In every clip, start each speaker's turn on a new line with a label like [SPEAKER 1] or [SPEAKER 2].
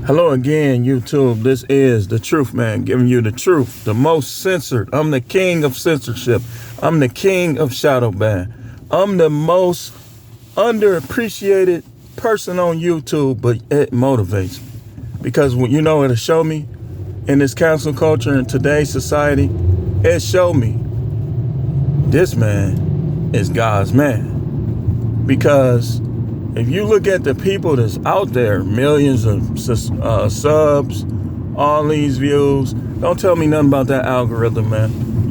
[SPEAKER 1] Hello again, YouTube. This is the Truth Man, giving you the truth, the most censored. I'm the king of censorship. I'm the king of shadow ban. I'm the most underappreciated person on YouTube, but it motivates me. Because you know it'll show me in this cancel culture in today's society, it showed me this man is God's man. Because if you look at the people that's out there, millions of subs, all these views, don't tell me nothing about that algorithm, man.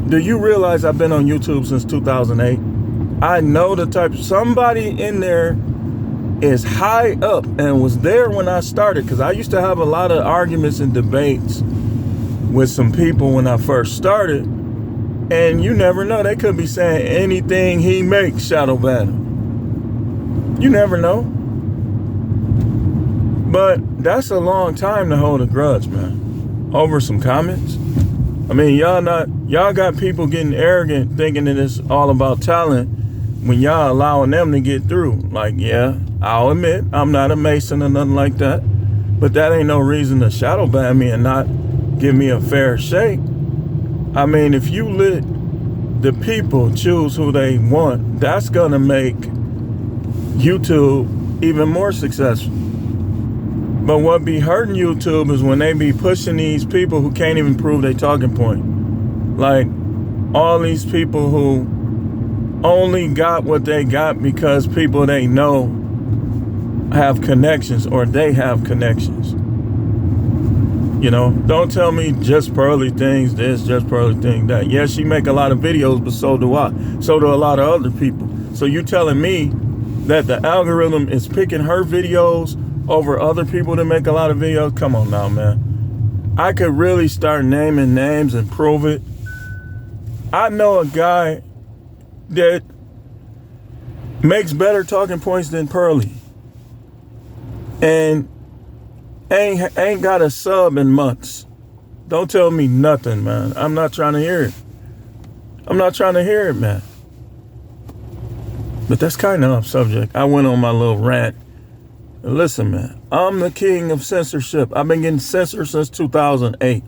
[SPEAKER 1] Do you realize I've been on YouTube since 2008? I know the type. Somebody in there is high up and was there when I started, because I used to have a lot of arguments and debates with some people when I first started, and you never know, they could be saying anything he makes shadow ban. You never know. But that's a long time to hold a grudge, man, over some comments. I mean, y'all got people getting arrogant thinking that it's all about talent when y'all allowing them to get through. Like, yeah, I'll admit I'm not a Mason or nothing like that, but that ain't no reason to shadow ban me and not give me a fair shake. I mean, if you let the people choose who they want, that's gonna make YouTube even more successful. But what be hurting YouTube is when they be pushing these people who can't even prove their talking point. Like all these people who only got what they got because people they know have connections, or they have connections. You know, don't tell me just Pearly things this, just Pearly thing that. Yeah, she make a lot of videos, but so do I. So do a lot of other people. So you telling me that the algorithm is picking her videos over other people that make a lot of videos? Come on now, man. I could really start naming names and prove it. I know a guy that makes better talking points than Pearly and ain't got a sub in months. Don't tell me nothing, man. I'm not trying to hear it. I'm not trying to hear it, man. But that's kind of off subject. I went on my little rant. Listen, man, I'm the king of censorship. I've been getting censored since 2008.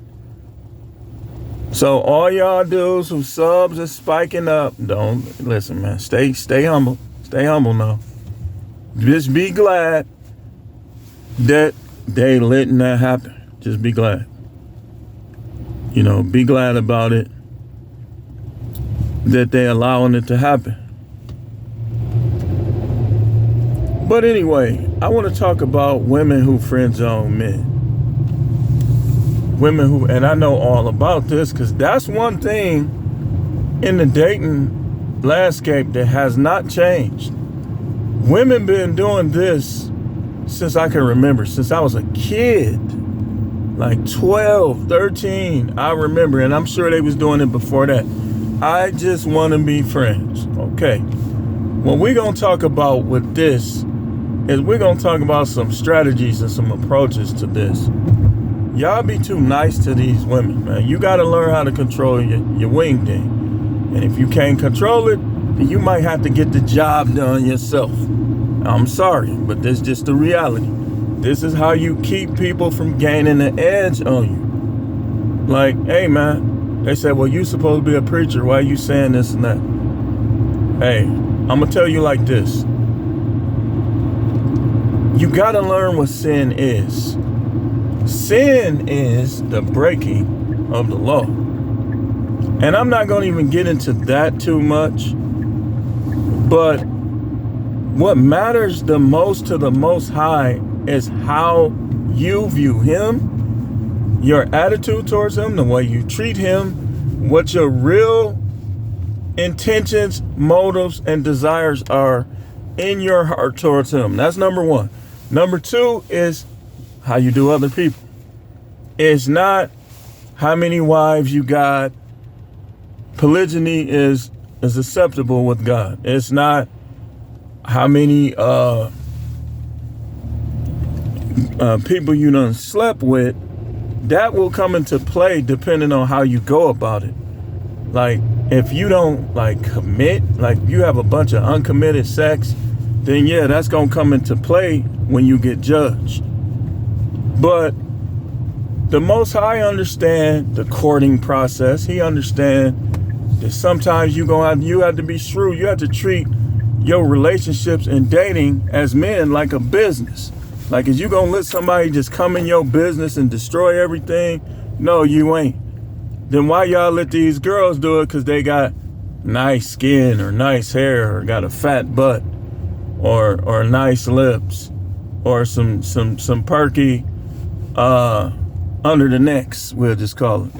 [SPEAKER 1] So all y'all dudes who subs is spiking up, don't listen, man. Stay humble. Stay humble now. Just be glad that they letting that happen. Just be glad. You know, be glad about it, that they allowing it to happen. But anyway, I want to talk about women who friend zone men. Women who, and I know all about this because that's one thing in the dating landscape that has not changed. Women been doing this since I can remember, since I was a kid, like 12, 13, I remember, and I'm sure they was doing it before that. I just want to be friends. Okay. What we're going to talk about with this is we're going to talk about some strategies and some approaches to this. Y'all be too nice to these women, man. You got to learn how to control your wing ding. And if you can't control it, then you might have to get the job done yourself. I'm sorry, but this is just the reality. This is how you keep people from gaining the edge on you. Like, hey, man, they said, well, you supposed to be a preacher. Why are you saying this and that? Hey, I'm going to tell you like this. You got to learn what sin is. Sin is the breaking of the law. And I'm not going to even get into that too much. But what matters the most to the Most High is how you view Him, your attitude towards Him, the way you treat Him, what your real intentions, motives, and desires are in your heart towards Him. That's number one. Number two is how you do other people. It's not how many wives you got. Polygyny is acceptable with God. It's not how many people you done slept with. That will come into play depending on how you go about it. Like, if you don't commit, like you have a bunch of uncommitted sex, then yeah, that's gonna come into play when you get judged. But the Most High understand the courting process. He understand that sometimes you have to be shrewd. You have to treat your relationships and dating as men like a business. Like, is you gonna let somebody just come in your business and destroy everything? No, you ain't. Then why y'all let these girls do it? Because they got nice skin or nice hair or got a fat butt or nice lips or some perky under the necks, we'll just call it.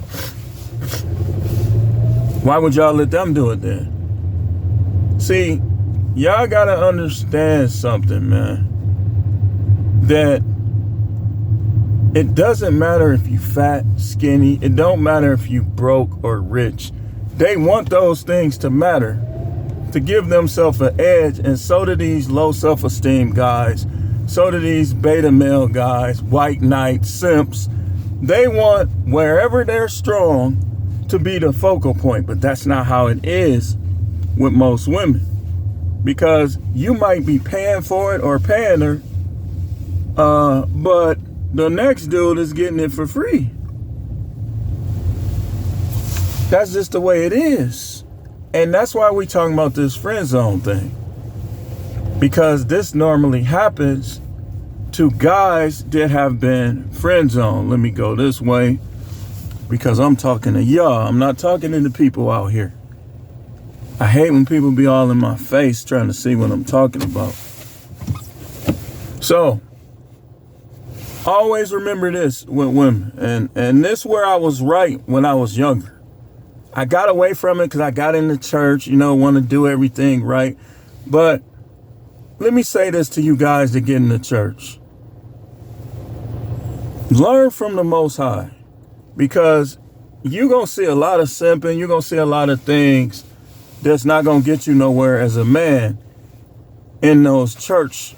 [SPEAKER 1] Why would y'all let them do it then? See, y'all gotta understand something, man. That it doesn't matter if you fat, skinny. It don't matter if you broke or rich. They want those things to matter, to give themselves an edge. And so do these low self-esteem guys. So do these beta male guys, white knights, simps. They want wherever they're strong to be the focal point. But that's not how it is with most women. Because you might be paying for it or paying her, but the next dude is getting it for free. That's just the way it is. And that's why we talking about this friend zone thing. Because this normally happens to guys that have been friend zoned. Let me go this way because I'm talking to y'all. I'm not talking to the people out here. I hate when people be all in my face trying to see what I'm talking about. So, always remember this with women. And this is where I was right when I was younger. I got away from it because I got into church, want to do everything right. But let me say this to you guys that get into church. Learn from the Most High, because you're going to see a lot of simping. You're going to see a lot of things that's not going to get you nowhere as a man in those church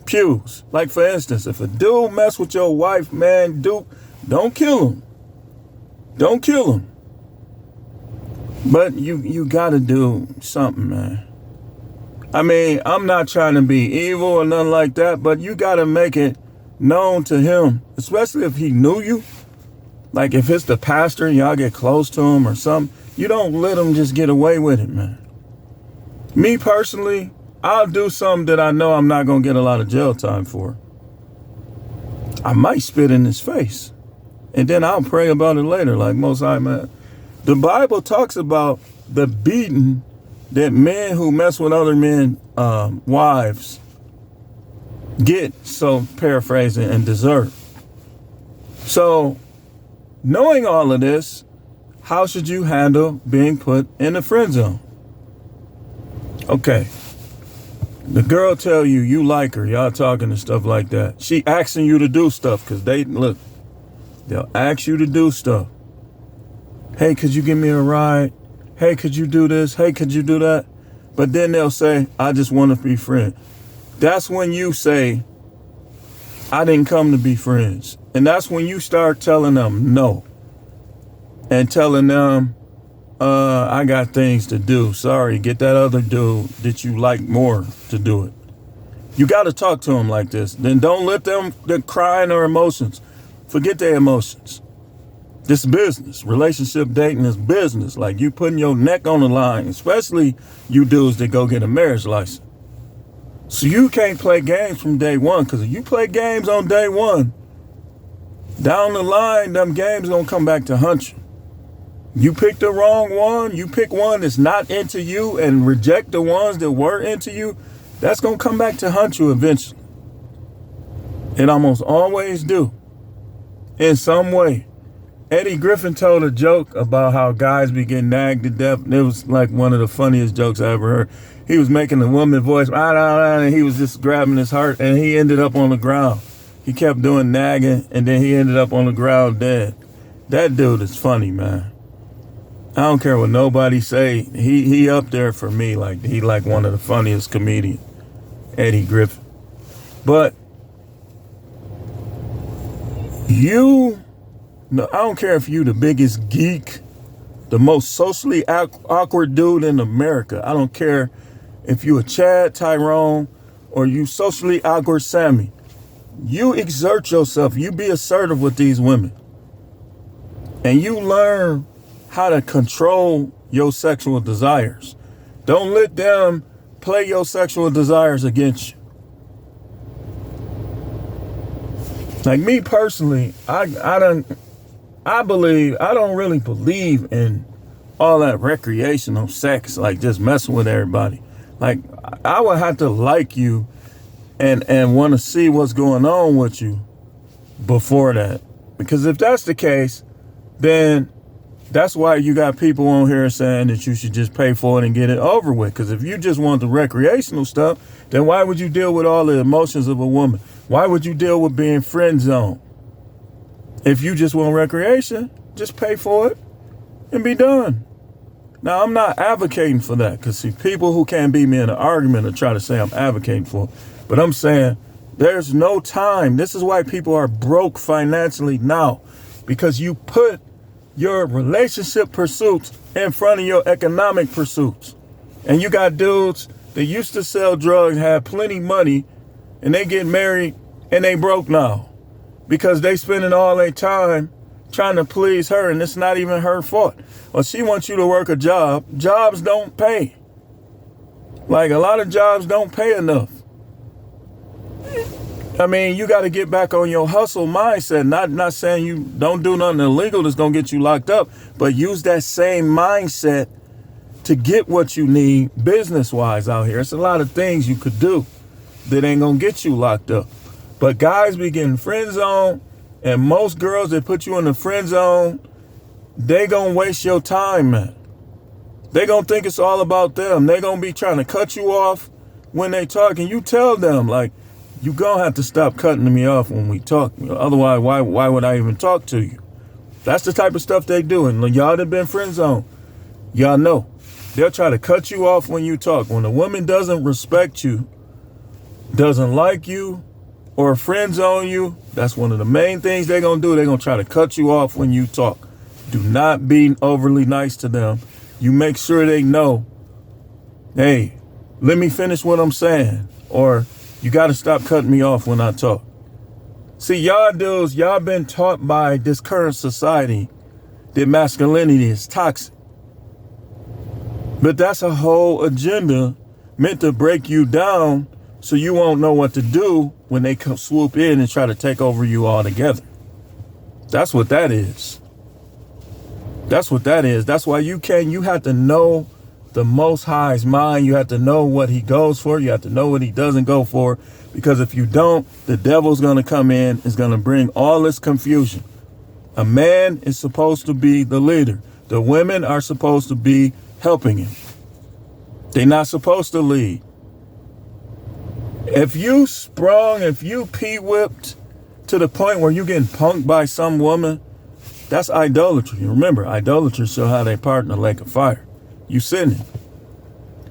[SPEAKER 1] pews. Like, for instance, if a dude mess with your wife, man, don't kill him. Don't kill him. But you got to do something, man. I mean, I'm not trying to be evil or nothing like that, but you got to make it known to him, especially if he knew you. Like, if it's the pastor and y'all get close to him or something, you don't let him just get away with it, man. Me personally, I'll do something that I know I'm not going to get a lot of jail time for. I might spit in his face. And then I'll pray about it later, like Most High, man. The Bible talks about the beating that men who mess with other men, wives, get, so paraphrasing, and deserve. So, knowing all of this, how should you handle being put in the friend zone? Okay. The girl tell you like her, y'all talking and stuff like that. She asking you to do stuff, because they'll ask you to do stuff. Hey, could you give me a ride? Hey, could you do this? Hey, could you do that? But then they'll say, I just want to be friends. That's when you say, I didn't come to be friends. And that's when you start telling them no. And telling them, I got things to do. Sorry, get that other dude that you like more to do it. You got to talk to them like this. Then don't let them crying or emotions. Forget their emotions. This business. Relationship dating is business. Like, you putting your neck on the line, especially you dudes that go get a marriage license. So you can't play games from day one, because if you play games on day one, down the line, them games gonna come back to hunt you. You pick the wrong one, you pick one that's not into you and reject the ones that were into you, that's gonna come back to hunt you eventually. It almost always do, in some way. Eddie Griffin told a joke about how guys be getting nagged to death. It was like one of the funniest jokes I ever heard. He was making the woman voice, and he was just grabbing his heart, and he ended up on the ground. He kept doing nagging, and then he ended up on the ground dead. That dude is funny, man. I don't care what nobody say. He up there for me. Like, he like one of the funniest comedians, Eddie Griffin. But I don't care if you the biggest geek, the most socially awkward dude in America. I don't care if you a Chad Tyrone or you socially awkward Sammy. you exert yourself. You be assertive with these women. And you learn how to control your sexual desires. Don't let them play your sexual desires against you. Like me personally, I don't really believe in all that recreational sex, like just messing with everybody. Like I would have to like you and want to see what's going on with you before that. Because if that's the case, then that's why you got people on here saying that you should just pay for it and get it over with. Because if you just want the recreational stuff, then why would you deal with all the emotions of a woman? Why would you deal with being friend zone? If you just want recreation, just pay for it and be done. Now, I'm not advocating for that, because see, people who can't beat me in an argument will try to say I'm advocating for it. But I'm saying there's no time. This is why people are broke financially now, because you put your relationship pursuits in front of your economic pursuits. And you got dudes that used to sell drugs, had plenty money, and they get married and they broke now because they spending all their time trying to please her, and it's not even her fault. Or she wants you to work a job. Jobs don't pay. Like, a lot of jobs don't pay enough. I mean, you got to get back on your hustle mindset. Not saying you don't do nothing illegal that's going to get you locked up, but use that same mindset to get what you need business-wise out here. It's a lot of things you could do that ain't going to get you locked up. But guys be getting friend zone, and most girls that put you in the friend zone, they going to waste your time, man. They going to think it's all about them. They going to be trying to cut you off when they talk, and you tell them, like, you going to have to stop cutting me off when we talk. Otherwise, why would I even talk to you? That's the type of stuff they do. And y'all that been friend zone, y'all know. They'll try to cut you off when you talk. When a woman doesn't respect you, doesn't like you, or friend zone you, that's one of the main things they're going to do. They're going to try to cut you off when you talk. Do not be overly nice to them. You make sure they know, hey, let me finish what I'm saying. Or you got to stop cutting me off when I talk. See, y'all dudes, y'all been taught by this current society that masculinity is toxic. But that's a whole agenda meant to break you down so you won't know what to do when they come swoop in and try to take over you altogether. That's what that is. That's what that is. That's why you have to know the Most High's mind. You have to know what he goes for. You have to know what he doesn't go for. Because if you don't, the devil's going to come in, is going to bring all this confusion. A man is supposed to be the leader. The women are supposed to be helping him. They're not supposed to lead. If you pee-whipped to the point where you're getting punked by some woman, that's idolatry. Remember, idolaters shall have their part in the lake of fire. You sinning.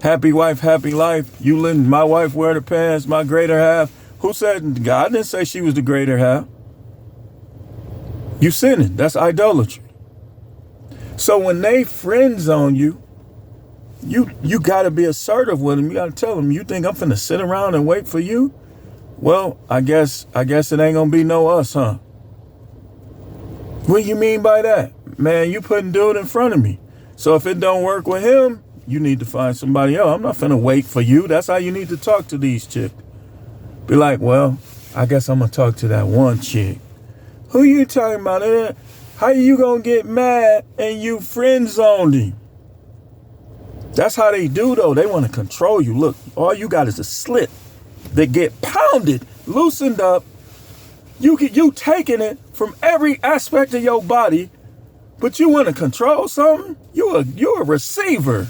[SPEAKER 1] Happy wife, happy life. You letting my wife wear the pants, my greater half. Who said? God didn't say she was the greater half. You sinning. That's idolatry. So when they friend zone you, you got to be assertive with them. You got to tell them, you think I'm finna sit around and wait for you? Well, I guess it ain't gonna be no us, huh? What do you mean by that? Man, you putting dude in front of me. So if it don't work with him, you need to find somebody else. I'm not finna wait for you. That's how you need to talk to these chicks. Be like, well, I guess I'm gonna talk to that one chick. Who you talking about? How you gonna get mad and you friend zoned him? That's how they do, though. They want to control you. Look, all you got is a slit that get pounded, loosened up. You taking it from every aspect of your body, but you want to control something? You a receiver.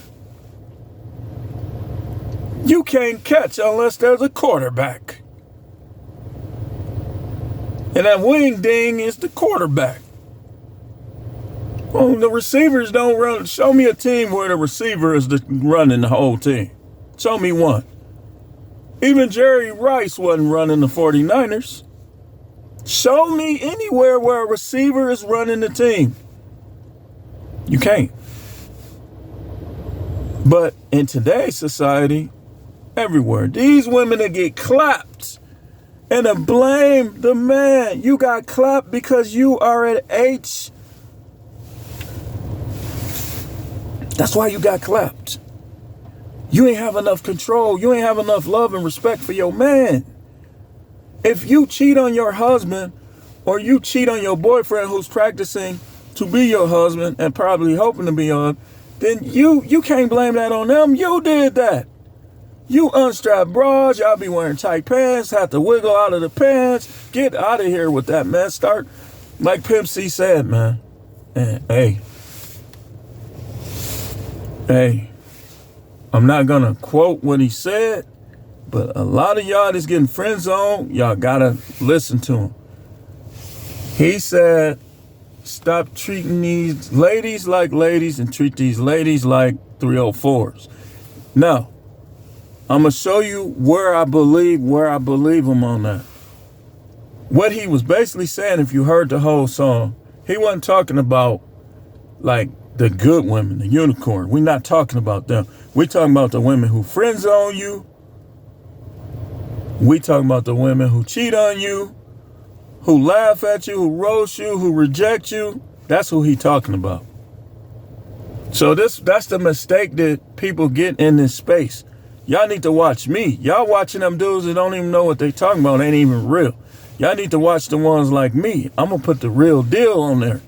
[SPEAKER 1] You can't catch unless there's a quarterback. And that wing ding is the quarterback. Well, the receivers don't run. Show me a team where the receiver is running the whole team. Show me one. Even Jerry Rice wasn't running the 49ers. Show me anywhere where a receiver is running the team. You can't. But in today's society, everywhere, these women that get clapped And to blame the man. You got clapped because you are at H. That's why you got clapped. You ain't have enough control. You ain't have enough love and respect for your man. If you cheat on your husband or you cheat on your boyfriend who's practicing to be your husband and probably hoping to be on, then you can't blame that on them. You did that. You unstrapped bras, y'all be wearing tight pants, have to wiggle out of the pants. Get out of here with that, man. Start, like Pimp C said, man. And hey, I'm not gonna quote what he said, but a lot of y'all that's getting friend zoned, y'all gotta listen to him. He said, stop treating these ladies like ladies and treat these ladies like 304s. Now, I'm going to show you where I believe him on that. What he was basically saying, if you heard the whole song, he wasn't talking about like the good women, the unicorn. We're not talking about them. We're talking about the women who friend zone you. We talking about the women who cheat on you, who laugh at you, who roast you, who reject you. That's who he talking about. So that's the mistake that people get in this space. Y'all need to watch me. Y'all watching them dudes that don't even know what they talking about. Ain't even real. Y'all need to watch the ones like me. I'm going to put the real deal on there.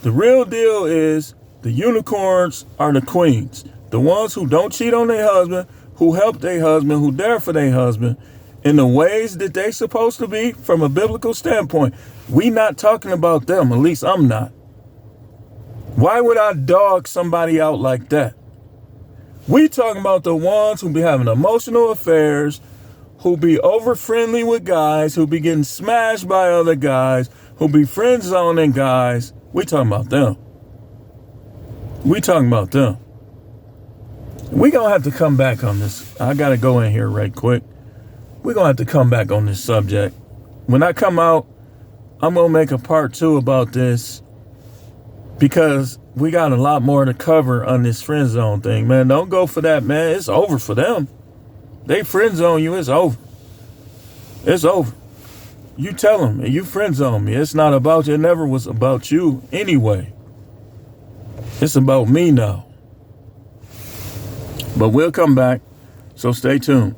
[SPEAKER 1] The real deal is the unicorns are the queens. The ones who don't cheat on their husband, who help their husband, who there for their husband in the ways that they supposed to be from a biblical standpoint. We not talking about them. At least I'm not. Why would I dog somebody out like that? We talking about the ones who be having emotional affairs, who be over friendly with guys, who be getting smashed by other guys, who be friend zoning guys. We talking about them. We talking about them. We gonna have to come back on this. I gotta go in here right quick. We gonna have to come back on this subject. When I come out, I'm gonna make a part 2 about this, because we got a lot more to cover on this friend zone thing, man. Don't go for that, man. It's over for them. They friend zone you, it's over. It's over. You tell them, you friend zone me. It's not about you. It never was about you anyway. It's about me now. But we'll come back, so stay tuned.